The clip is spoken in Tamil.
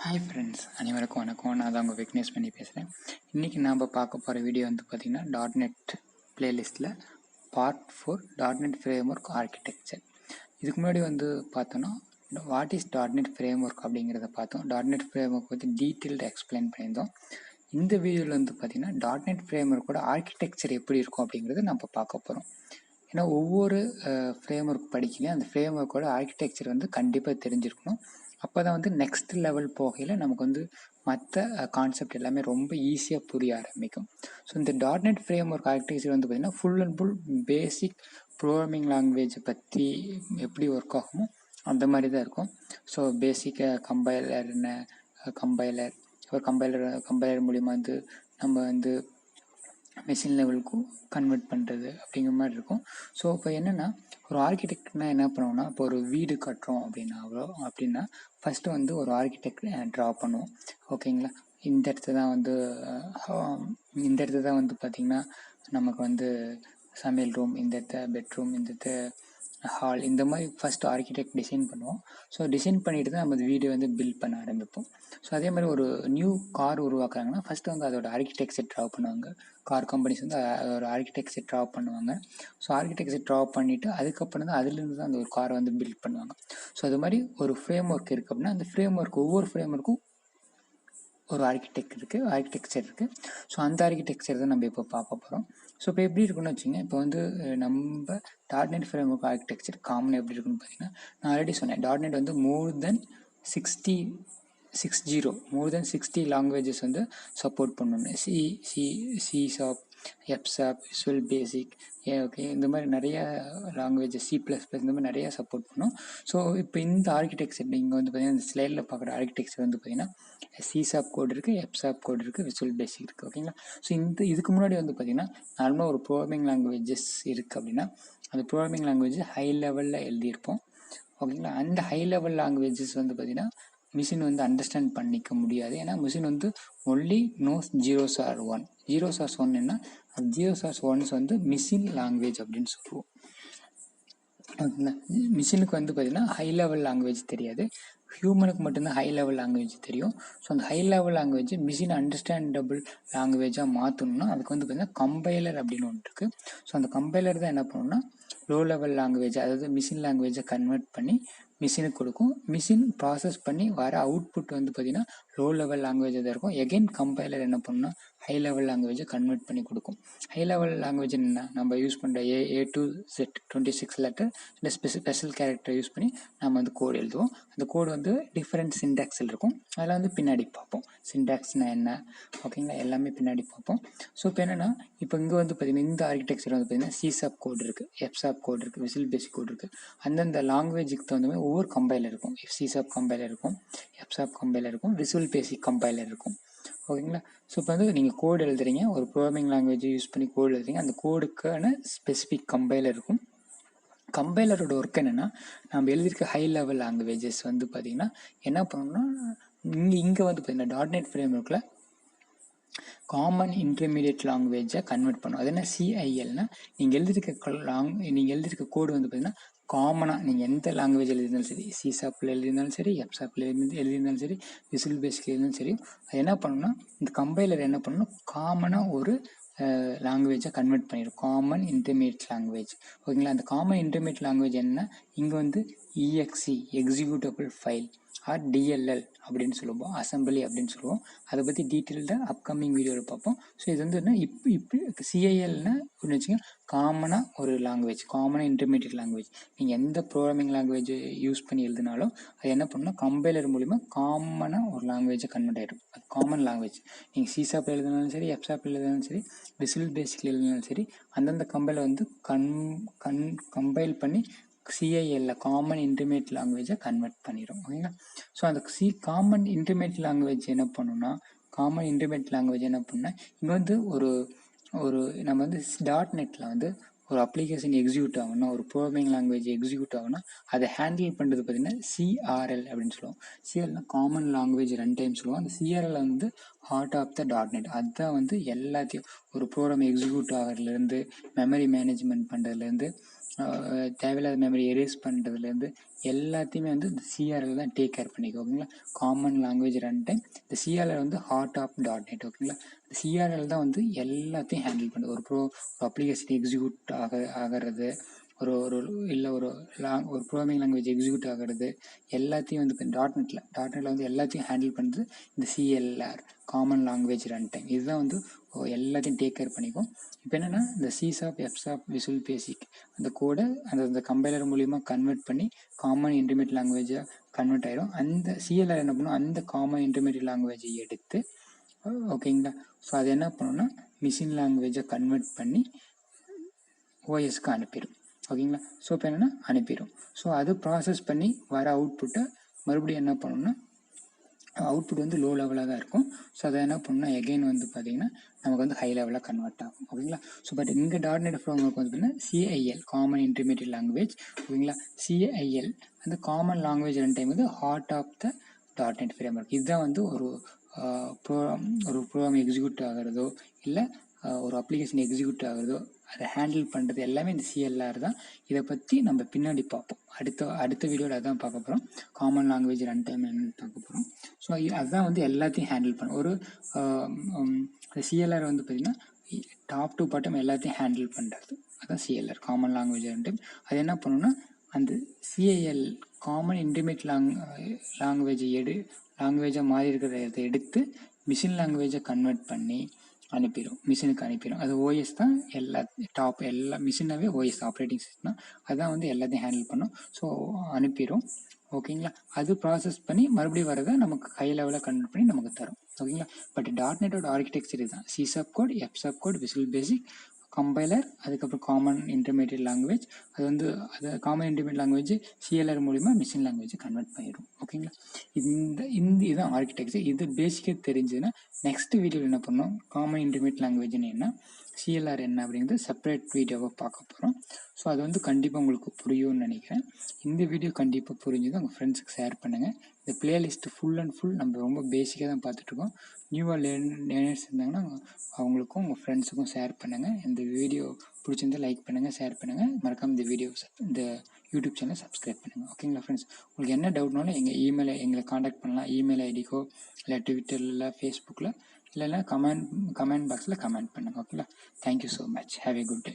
ஹாய் ஃப்ரெண்ட்ஸ், அனைவருக்கும் வணக்கம். நான் தான் உங்கள் விக்னேஷ் பண்ணி பேசுகிறேன். இன்றைக்கி நாம் பார்க்க போகிற வீடியோ வந்து பார்த்திங்கன்னா .NET பிளேலிஸ்ட்டில் பார்ட் 4 .NET ஃப்ரேம்ஒர்க் ஆர்கிடெக்சர். இதுக்கு முன்னாடி வந்து பார்த்தோன்னா வாட் இஸ் .NET ஃப்ரேம்ஒர்க் அப்படிங்கிறத பார்த்தோம். .NET ஃப்ரேம்ஒர்க் பற்றி டீட்டெயில்டு எக்ஸ்பிளைன் பண்ணியிருந்தோம். இந்த வீடியோவில் வந்து பார்த்திங்கன்னா .NET ஃப்ரேம்ஒர்க்கோட ஆர்கிடெக்சர் எப்படி இருக்கும் அப்படிங்கிறத நம்ம பார்க்க போகிறோம். ஏன்னா ஒவ்வொரு ஃப்ரேம்ஒர்க் படிக்கலையும் அந்த ஃப்ரேம்ஒர்க்கோட ஆர்கிடெக்சர் வந்து கண்டிப்பாக தெரிஞ்சிருக்கணும். அப்போ தான் வந்து நெக்ஸ்ட் லெவல் போகையில் நமக்கு வந்து மற்ற கான்செப்ட் எல்லாமே ரொம்ப ஈஸியாக புரிய ஆரம்பிக்கும். ஸோ இந்த .NET ஃப்ரேம்ஒர்க் ஆர்கிடெக்சர் வந்து பார்த்திங்கன்னா full and full basic programming லாங்குவேஜை பற்றி எப்படி ஒர்க் ஆகுமோ அந்த மாதிரி தான் இருக்கும். ஸோ பேசிக்காக கம்பைலர் என்ன, கம்பைலர் மூலிமா வந்து நம்ம வந்து மெஷின் லெவலுக்கும் கன்வெர்ட் பண்ணுறது அப்படிங்கிற மாதிரி இருக்கும். ஸோ இப்போ என்னென்னா ஒரு ஆர்கிடெக்ட்னா என்ன பண்ணுவோம்னா, இப்போ ஒரு வீடு கட்டுறோம் அப்படின்னா ஃபஸ்ட்டு வந்து ஒரு ஆர்கிடெக்ட் ட்ரா பண்ணுவோம். ஓகேங்களா? இந்த இடத்துல தான் வந்து பார்த்திங்கன்னா நமக்கு வந்து சமையல் ரூம், இந்த இடத்த பெட்ரூம், இந்த இடத்த ஹால், இந்த மாதிரி ஃபஸ்ட்டு ஆர்கிடெக்ட் டிசைன் பண்ணுவோம். ஸோ டிசைன் பண்ணிட்டு தான் நம்ம வீடு வந்து பில்ட் பண்ண ஆரம்பிப்போம். ஸோ அதே மாதிரி ஒரு நியூ கார் உருவாக்குறாங்கன்னா ஃபஸ்ட்டு வந்து அதோட ஆர்கிடெக்சர் ட்ரா பண்ணுவாங்க. கார் கம்பெனிஸ் வந்து ஒரு ஆர்கிடெக்சர் ட்ரா பண்ணுவாங்க. ஸோ ஆர்கிடெக்சர் ட்ரா பண்ணிவிட்டு அதுக்கப்புறம் தான் அதுலேருந்து தான் அந்த ஒரு காரை வந்து பில்ட் பண்ணுவாங்க. ஸோ அது மாதிரி ஒரு ஃப்ரேம் ஒர்க் இருக்குது அப்படின்னா அந்த ஒவ்வொரு ஃப்ரேம் ஒர்க்கும் ஒரு ஆர்கிடெக்சர் இருக்குது. ஸோ அந்த ஆர்கிடெக்சர் தான் நம்ம இப்போ பார்க்க போகிறோம். ஸோ இப்போ எப்படி இருக்குன்னு வச்சுங்க, இப்போ வந்து நம்ம .NET ஃப்ரேம்ஒர்க் ஆர்கிடெக்சர் காமன் எப்படி இருக்குன்னு பார்த்தீங்கன்னா, நான் ஆல்ரெடி சொன்னேன் .NET வந்து மோர் தென் 60 லாங்குவேஜஸ் வந்து சப்போர்ட் பண்ணணும். சி ஷார்ப், எப்சாப், விசுவல் பேசிக், ஓகே, இந்த மாதிரி நிறைய லாங்குவேஜஸ், C++ இந்த மாதிரி நிறையா சப்போர்ட் பண்ணும். ஸோ இப்போ இந்த ஆர்கிடெக்சர் நீங்கள் வந்து பார்த்தீங்கன்னா இந்த ஸ்லைடில் பார்க்குற ஆர்கிடெக்சர் வந்து பார்த்தீங்கன்னா C ஷார்ப் கோட் இருக்குது, எப்சாப் கோட் இருக்குது, விசுவல் பேசிக் இருக்குது. ஓகேங்களா? ஸோ இதுக்கு முன்னாடி வந்து பார்த்தீங்கன்னா நார்மலாக ஒரு ப்ரோக்ராமிங் லாங்குவேஜஸ் இருக்குது அப்படின்னா அந்த ப்ரோக்ராமிங் லாங்குவேஜ் ஹை லெவலில் எழுதியிருப்போம். ஓகேங்களா? அந்த ஹை லெவல் லாங்குவேஜஸ் வந்து பார்த்தீங்கன்னா மிஷின் வந்து அண்டர்ஸ்டாண்ட் பண்ணிக்க முடியாது. ஏன்னா மிஷின் வந்து only knows zeros or one என்ன, அந்த ஜீரோஸ் ஆர் ஒன்ஸ் வந்து மிஷின் லாங்குவேஜ் அப்படின்னு சொல்லுவோம். ஓகேங்களா? மிஷினுக்கு வந்து பார்த்தீங்கன்னா ஹை லெவல் லாங்குவேஜ் தெரியாது, ஹியூமனுக்கு மட்டும்தான் ஹை லெவல் லாங்குவேஜ் தெரியும். ஸோ அந்த high level language machine understandable லாங்குவேஜாக மாற்றணும்னா அதுக்கு வந்து பார்த்தீங்கன்னா கம்பைலர் அப்படின்னு ஒன்று இருக்குது. ஸோ அந்த கம்பைலர் தான் என்ன பண்ணணும்னா லோ லெவல் லாங்குவேஜ், அதாவது மிஷின் லாங்குவேஜை கன்வெர்ட் பண்ணி மிஷினுக்கு கொடுக்கும். மிஷின் ப்ராசஸ் பண்ணி வர அவுட்புட் வந்து பார்த்தீங்கன்னா லோ லெவல் லாங்குவேஜாக தான் இருக்கும். எகைன் கம்பைலர் என்ன பண்ணணும்னா ஹை லெவல் லாங்குவேஜை கன்வெர்ட் பண்ணி கொடுக்கும். ஹை லெவல் லாங்குவேஜ் என்ன, நம்ம யூஸ் பண்ணுற A to Z 26 லெட்டர் இல்லை ஸ்பெஷல் கேரக்டர் யூஸ் பண்ணி நம்ம வந்து கோடு எழுதுவோம். அந்த கோடு வந்து டிஃப்ரெண்ட் சின்டாக்ஸில் இருக்கும். அதெல்லாம் வந்து பின்னாடி பார்ப்போம். சின்டாக்ஸ்னால் என்ன, ஓகேங்களா, எல்லாமே பின்னாடி பார்ப்போம். ஸோ இப்போ என்னென்னா இப்போ இங்கே வந்து பார்த்தீங்கன்னா இந்த ஆர்கிடெக்சர் வந்து பார்த்தீங்கன்னா C ஷார்ப் கோட் இருக்குது, எப்சாப் கோட் இருக்குது, விசுவல் பேசிக் கோட் இருக்குது. அந்தந்த லாங்குவேஜுக்கு தகுந்த மாதிரி ஒவ்வொரு கம்பைலர் இருக்கும். C ஷார்ப் கம்பைலர் இருக்கும், எப்சாப் கம்பைலர் இருக்கும், விசுவல் பேசிக் கம்பைலர் இருக்கும். ஓகேங்களா? ஸோ இப்போ வந்து நீங்கள் கோடு எழுதுறீங்க, ஒரு ப்ரோக்ராமிங் லாங்குவேஜ் யூஸ் பண்ணி கோடு எழுதுறீங்க, அந்த கோடுக்கான ஸ்பெசிஃபிக் கம்பைலர் இருக்கும். கம்பைலரோட ஒர்க் என்னென்னா நம்ம எழுதியிருக்க ஹை லெவல் லாங்குவேஜஸ் வந்து பார்த்திங்கன்னா என்ன பண்ணணும்னா இங்கே வந்து பார்த்தீங்கன்னா .NET ஃப்ரேம்ஒர்க்கில் காமன் இன்டர்மீடியட் லாங்குவேஜை கன்வெர்ட் பண்ணும். அது என்ன CILனா நீங்கள் எழுதியிருக்க கோடு வந்து பார்த்தீங்கன்னா காமனாக நீங்கள் எந்த லாங்குவேஜ் எழுதியிருந்தாலும் சரி, C ஷார்ப்பில் எழுதியிருந்தாலும் சரி, எப்சாப்பில் எழுதியிருந்தாலும் சரி, விசுவல் பேசிக் எழுதினாலும் சரி, அது என்ன பண்ணணும்னா இந்த கம்பைலர் என்ன பண்ணணும் காமனாக ஒரு லாங்குவேஜை கன்வெர்ட் பண்ணிடும். Common intermediate language. ஓகேங்களா? அந்த காமன் இன்டர்மீடியட் லாங்குவேஜ் என்ன, இங்கே வந்து EXE executable file R DLL அப்படின்னு சொல்லுவோம், அசம்பிளி அப்படின்னு சொல்லுவோம். அதை பற்றி டீட்டெயில்டாக அப்கமிங் வீடியோவில் பார்ப்போம். ஸோ இது வந்து என்ன இப்போ CILனா ஒன்று வச்சுங்க, காமனாக ஒரு லாங்குவேஜ், காமனாக இன்டர்மீடியட் லாங்குவேஜ். நீங்கள் எந்த ப்ரோக்ராமிங் லாங்குவேஜ் யூஸ் பண்ணி எழுதினாலும் அது என்ன பண்ணணும்னா கம்பைலர் மூலிமா காமனாக ஒரு லாங்குவேஜை கன்வெர்ட் ஆகிடும். அது காமன் லாங்குவேஜ். நீங்கள் C ஷார்ப் எழுதினாலும் சரி, எப்சாப் எழுதினாலும் சரி, விசுவல் பேசிக் எழுதினாலும் சரி, அந்தந்த கம்பைலர் வந்து கம்பைல் பண்ணி CIL காமன் இன்டர்மீடியட் லாங்குவேஜை கன்வெர்ட் பண்ணிடும். ஓகேங்களா? ஸோ அந்த காமன் இன்டர்மீடியட் லாங்குவேஜ் என்ன பண்ணுன்னா இங்கே வந்து ஒரு நம்ம வந்து .NETல வந்து ஒரு அப்ளிகேஷன் எக்ஸிக்யூட் ஆகணும்னா, ஒரு ப்ரோக்ராமிங் லாங்குவேஜ் எக்ஸிக்யூட் ஆகணும்னா அதை ஹேண்டில் பண்ணுறது பார்த்தீங்கன்னா CRL அப்படின்னு சொல்லுவோம். CRLனா காமன் லாங்குவேஜ் ரன் டைம் சொல்லுவோம். அந்த CRL வந்து ஹார்ட் ஆஃப் த .NET. அதுதான் வந்து எல்லாத்தையும் ஒரு ப்ரோக்ராம் எக்ஸிக்யூட் ஆகிறதுலேருந்து மெமரி மேனேஜ்மெண்ட் பண்ணுறதுலேருந்து தேவையில்லாத மெமரி எரேஸ் பண்ணுறதுலேருந்து எல்லாத்தையுமே வந்து இந்த சிஆர்எல் தான் டேக் கேர் பண்ணிக்கும். ஓகேங்களா, காமன் லாங்குவேஜ் ரன் டைம். இந்த சிஆர்எல் வந்து ஹார்ட் ஆஃப் .NET. ஓகேங்களா, இந்த சிஆர்எல் தான் வந்து எல்லாத்தையும் ஹேண்டில் பண்ணுது. ஒரு அப்ளிகேஷன் எக்ஸிக்யூட் ஆகிறது, ஒரு ஒரு ப்ரோக்ராமிங் லாங்குவேஜ் எக்ஸிக்யூட் ஆகிறது, எல்லாத்தையும் வந்து இப்போ டாட்நெட்டில் வந்து எல்லாத்தையும் ஹேண்டில் பண்ணுறது இந்த CLR, common language run time. இதுதான் வந்து எல்லாத்தையும் டேக் கேர் பண்ணிக்கும். இப்போ என்னென்னா இந்த சிசாப், எப்சாப், விசுவல் பேசிக் அந்த கோடை அந்த கம்பைலர் மூலிமா கன்வெர்ட் பண்ணி காமன் இன்டர்மீடியட் லாங்குவேஜாக கன்வெர்ட் ஆகிடும். அந்த சிஎல்ஆர் என்ன பண்ணும், அந்த காமன் இன்டர்மீடியட் லாங்குவேஜை எடுத்து, ஓகேங்களா, ஸோ அது என்ன பண்ணணும்னா மிஷின் லாங்குவேஜை கன்வெர்ட் பண்ணி ஓஎஸ்க்கு அனுப்பிடும். ஓகேங்களா, ஸோ இப்போ என்னென்னா அனுப்பிடும். ஸோ அது ப்ராசஸ் பண்ணி வர அவுட்புட்டை மறுபடியும் என்ன பண்ணணும்னா அவுட்புட் வந்து லோ லெவலாக தான் இருக்கும். ஸோ அதை என்ன பண்ணணும்னா எகெயின் வந்து பார்த்தீங்கன்னா நமக்கு வந்து ஹை லெவலாக கன்வெர்ட் ஆகும். ஓகேங்களா, ஸோ பட் இங்கே .NET ஃப்ரேம்வொர்க் வந்து பார்த்தீங்கன்னா சிஐஎல், காமன் இன்டர்மீடியட் லாங்குவேஜ். ஓகேங்களா, சிஐஎல் அந்த காமன் லாங்குவேஜ் ரன் டைம் வந்து heart of the .NET framework. இதுதான் வந்து ஒரு ப்ரோக்ராம் எக்ஸிக்யூட் ஆகிறதோ இல்லை ஒரு அப்ளிகேஷன் எக்ஸிக்யூட் ஆகிறதோ அதை ஹேண்டில் பண்ணுறது எல்லாமே இந்த சிஎல்ஆர் தான். இதை பற்றி நம்ம பின்னாடி பார்ப்போம். அடுத்த வீடியோவில் அதான் பார்க்க போகிறோம். காமன் லாங்குவேஜ் ரன் டைம் என்னன்னு பார்க்க போகிறோம். ஸோ அதுதான் வந்து எல்லாத்தையும் ஹேண்டில் பண்ணும். ஒரு சிஎல்ஆர் வந்து பார்த்திங்கன்னா டாப் டு பாட்டம் எல்லாத்தையும் ஹேண்டில் பண்ணுறது அதுதான் CLR, common language run time. அது என்ன பண்ணணும்னா அந்த சிஐஎல் காமன் இன்டர்மீடியட் லாங்குவேஜாக மாறி இருக்கிறத எடுத்து மிஷின் லாங்குவேஜை கன்வெர்ட் பண்ணி அனுப்பிடும், மிஷினுக்கு அனுப்பிடும். அது ஓஎஸ் தான் எல்லா மிஷினாவே ஓஎஸ் ஆப்ரேட்டிங் சிஸ்டம் அதுதான் வந்து எல்லாத்தையும் ஹேண்டில் பண்ணும். ஸோ அனுப்பிடும். ஓகேங்களா, அது ப்ராசஸ் பண்ணி மறுபடியும் வரதை நமக்கு ஹை லெவலில் கன்வெர்ட் பண்ணி நமக்கு தரும். ஓகேங்களா, பட் .NET ஆர்கிடெக்சர் இதுதான். சிசாப் கோட், எப்சாப் கோட், விசுவல் பேசிக், கம்பைலர், அதுக்கப்புறம் காமன் இன்டர்மீடியட் லாங்குவேஜ். அது காமன் இன்டர்மீடியட் லாங்குவேஜ் சிஎல்ஆர் மூலிமா மிஷின் லாங்குவேஜ் கன்வெர்ட் பண்ணிடும். ஓகேங்களா, இதுதான் ஆர்கிடெக்சர். இது பேசிக்காக தெரிஞ்சுன்னா நெக்ஸ்ட் வீடியோவில் என்ன பண்ணோம், காமன் இன்டர்மீடியட் லாங்குவேஜ்னு என்ன, சிஎல்ஆர் என்ன அப்படிங்கிறது செப்பரேட் வீடியோவை பார்க்க போகிறோம். ஸோ அது வந்து கண்டிப்பாக உங்களுக்கு புரியும்னு நினைக்கிறேன். இந்த வீடியோ கண்டிப்பாக புரிஞ்சுது உங்கள் ஃப்ரெண்ட்ஸுக்கு ஷேர் பண்ணுங்கள். இந்த பிளேலிஸ்ட்டு ஃபுல் அண்ட் ஃபுல் நம்ம ரொம்ப பேசிக்காக தான் பார்த்துட்ருக்கோம். நியூவாக லேர்னர்ஸ் இருந்தாங்கன்னா அவங்களுக்கும் உங்கள் ஃப்ரெண்ட்ஸுக்கும் ஷேர் பண்ணுங்கள். இந்த வீடியோ பிடிச்சிருந்தால் லைக் பண்ணுங்கள், ஷேர் பண்ணுங்கள். மறக்காமல் இந்த யூடியூப் சேனலை சப்ஸ்கிரைப் பண்ணுங்கள். ஓகேங்களா ஃப்ரெண்ட்ஸ், உங்களுக்கு என்ன டவுட்னாலும் எங்களை காண்டாக்ட் பண்ணலாம். இமெயில் ஐடிக்கோ இல்லை ட்விட்டரில் இல்லை ஃபேஸ்புக்கில் இல்லைன்னா கமெண்ட் பாக்ஸில் கமெண்ட் பண்ணுங்கள். ஓகேங்களா, thank you so much. Have A good day.